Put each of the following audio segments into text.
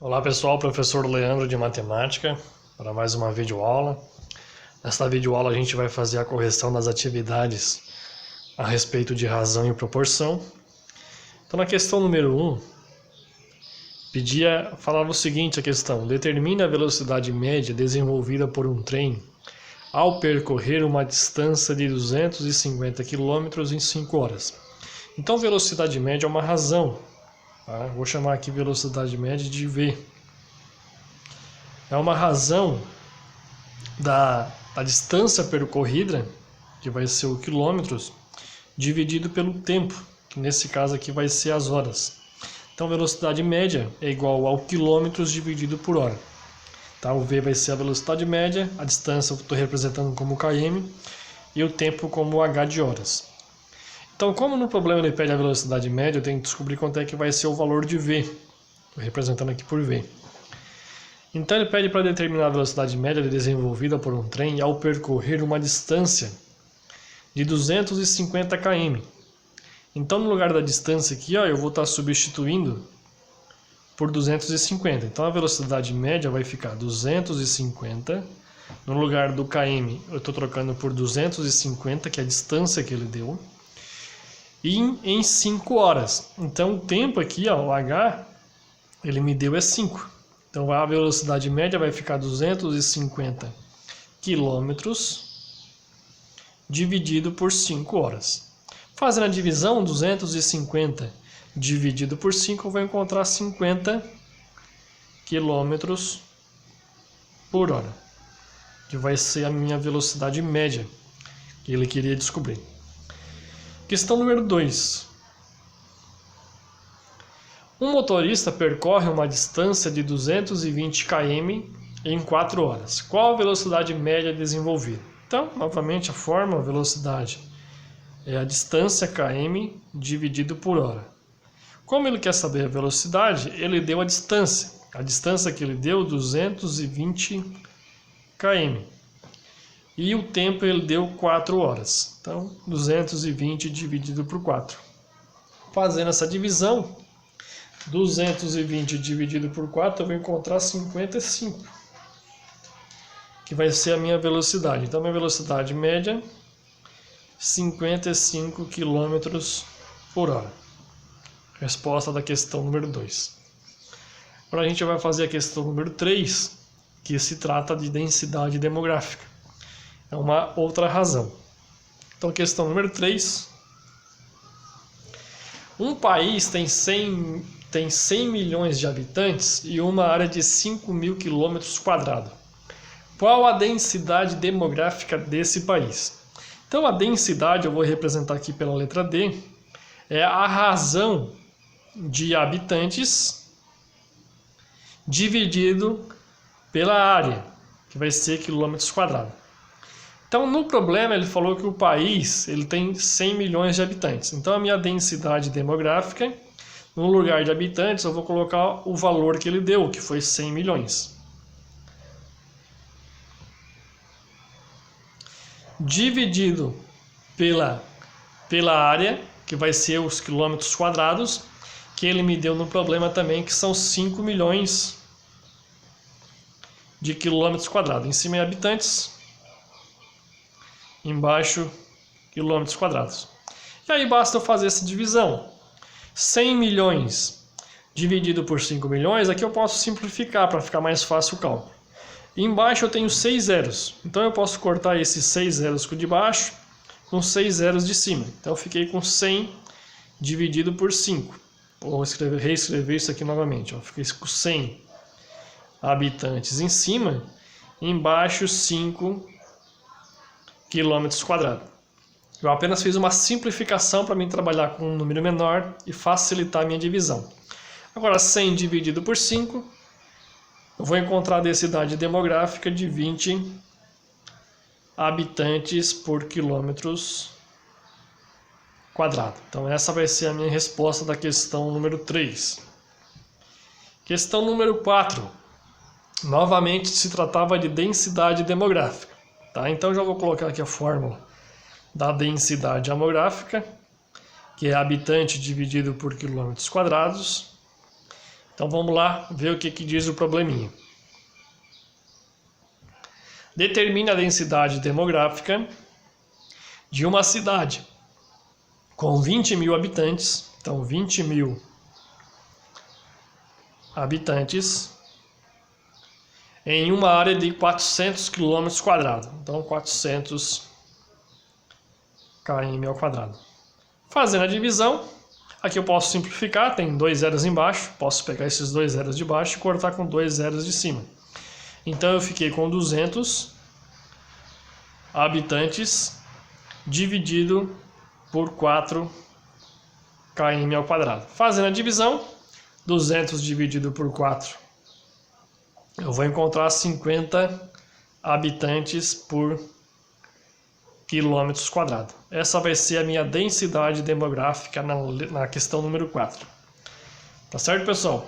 Olá pessoal, professor Leandro de Matemática para mais uma videoaula. Nesta videoaula a gente vai fazer a correção das atividades a respeito de razão e proporção. Então na questão número 1, falava o seguinte a questão: determine a velocidade média desenvolvida por um trem ao percorrer uma distância de 250 km em 5 horas. Então velocidade média é uma razão. Tá? Vou chamar aqui velocidade média de V. É uma razão da distância percorrida, que vai ser o quilômetros, dividido pelo tempo, que nesse caso aqui vai ser as horas. Então velocidade média é igual ao quilômetros dividido por hora. Tá? O V vai ser a velocidade média, a distância eu estou representando como km e o tempo como h de horas. Então, como no problema ele pede a velocidade média, eu tenho que descobrir quanto é que vai ser o valor de V. Estou representando aqui por V. Então ele pede para determinar a velocidade média desenvolvida por um trem ao percorrer uma distância de 250 km. Então no lugar da distância aqui, eu vou estar substituindo por 250. Então a velocidade média vai ficar 250. No lugar do km eu estou trocando por 250, que é a distância que ele deu. E em 5 horas. Então o tempo aqui, o h, ele me deu é 5. Então a velocidade média vai ficar 250 km dividido por 5 horas. Fazendo a divisão, 250 dividido por 5, eu vou encontrar 50 km por hora, que vai ser a minha velocidade média que ele queria descobrir. Questão número 2. Um motorista percorre uma distância de 220 km em 4 horas. Qual a velocidade média desenvolvida? Então, novamente, a fórmula velocidade é a distância km dividido por hora. Como ele quer saber a velocidade, ele deu a distância. A distância que ele deu, 220 km. E o tempo ele deu 4 horas. Então, 220 dividido por 4. Fazendo essa divisão, 220 dividido por 4, eu vou encontrar 55, que vai ser a minha velocidade. Então, minha velocidade média, 55 km por hora. Resposta da questão número 2. Agora a gente vai fazer a questão número 3, que se trata de densidade demográfica. É uma outra razão. Então, questão número 3. Um país tem 100 milhões de habitantes e uma área de 5.000 km². Qual a densidade demográfica desse país? Então, a densidade, eu vou representar aqui pela letra D, é a razão de habitantes dividido pela área, que vai ser km². Então, no problema, ele falou que o país ele tem 100 milhões de habitantes. Então, a minha densidade demográfica, no lugar de habitantes, eu vou colocar o valor que ele deu, que foi 100 milhões. Dividido pela área, que vai ser os km², que ele me deu no problema também, que são 5 milhões de km². Em cima é habitantes, embaixo km². E aí basta eu fazer essa divisão. 100 milhões dividido por 5 milhões, aqui eu posso simplificar para ficar mais fácil o cálculo. E embaixo eu tenho 6 zeros, então eu posso cortar esses 6 zeros de baixo com 6 zeros de cima. Então eu fiquei com 100 dividido por 5. Vou reescrever isso aqui novamente. Fiquei com 100 habitantes em cima, embaixo 5 km². Eu apenas fiz uma simplificação para mim trabalhar com um número menor e facilitar a minha divisão. Agora, 100 dividido por 5, eu vou encontrar a densidade demográfica de 20 habitantes por km². Então, essa vai ser a minha resposta da questão número 3. Questão número 4. Novamente, se tratava de densidade demográfica. Tá? Então, já vou colocar aqui a fórmula da densidade demográfica, que é habitante dividido por km². Então vamos lá ver o que diz o probleminha. Determina a densidade demográfica de uma cidade com 20 mil habitantes. Então 20 mil habitantes em uma área de 400 km². Então 400 km². Fazendo a divisão, aqui eu posso simplificar, tem 2 zeros embaixo, posso pegar esses 2 zeros de baixo e cortar com 2 zeros de cima. Então eu fiquei com 200 habitantes dividido por 4 km². Fazendo a divisão, 200 dividido por 4, eu vou encontrar 50 habitantes por km². Essa vai ser a minha densidade demográfica na questão número 4. Tá certo, pessoal?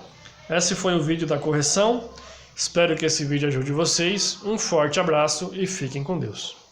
Esse foi o vídeo da correção. Espero que esse vídeo ajude vocês. Um forte abraço e fiquem com Deus.